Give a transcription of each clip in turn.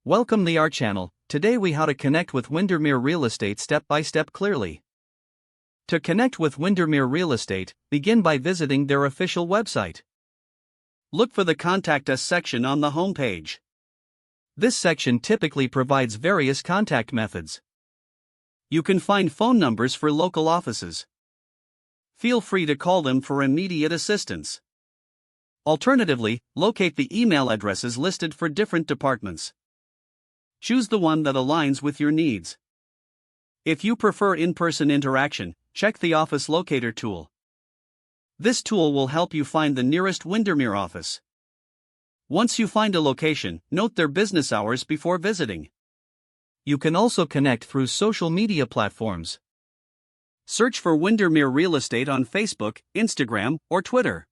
Welcome to our channel. Today we how to connect with Windermere Real Estate step by step clearly. To connect with Windermere Real Estate, begin by visiting their official website. Look for the Contact Us section on the homepage. This section typically provides various contact methods. You can find phone numbers for local offices. Feel free to call them for immediate assistance. Alternatively, locate the email addresses listed for different departments. Choose the one that aligns with your needs. If you prefer in-person interaction, check the Office Locator tool. This tool will help you find the nearest Windermere office. Once you find a location, note their business hours before visiting. You can also connect through social media platforms. Search for Windermere Real Estate on Facebook, Instagram, or Twitter.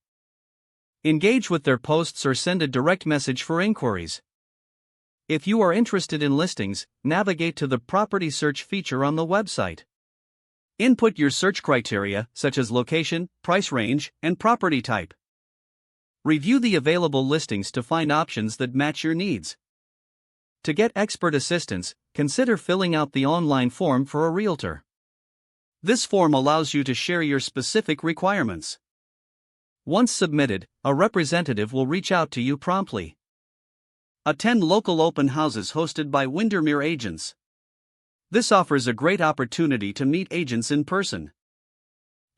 Engage with their posts or send a direct message for inquiries. If you are interested in listings, navigate to the Property Search feature on the website. Input your search criteria, such as location, price range, and property type. Review the available listings to find options that match your needs. To get expert assistance, consider filling out the online form for a realtor. This form allows you to share your specific requirements. Once submitted, a representative will reach out to you promptly. Attend local open houses hosted by Windermere agents. This offers a great opportunity to meet agents in person.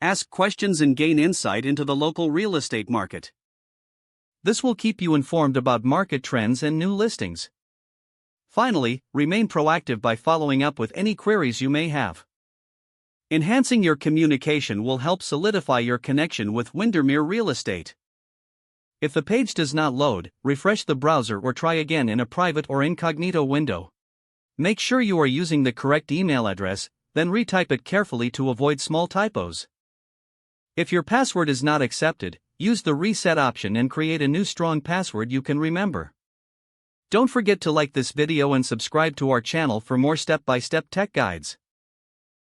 Ask questions and gain insight into the local real estate market. This will keep you informed about market trends and new listings. Finally, remain proactive by following up with any queries you may have. Enhancing your communication will help solidify your connection with Windermere Real Estate. If the page does not load, refresh the browser or try again in a private or incognito window. Make sure you are using the correct email address, then retype it carefully to avoid small typos. If your password is not accepted, use the reset option and create a new strong password you can remember. Don't forget to like this video and subscribe to our channel for more step-by-step tech guides.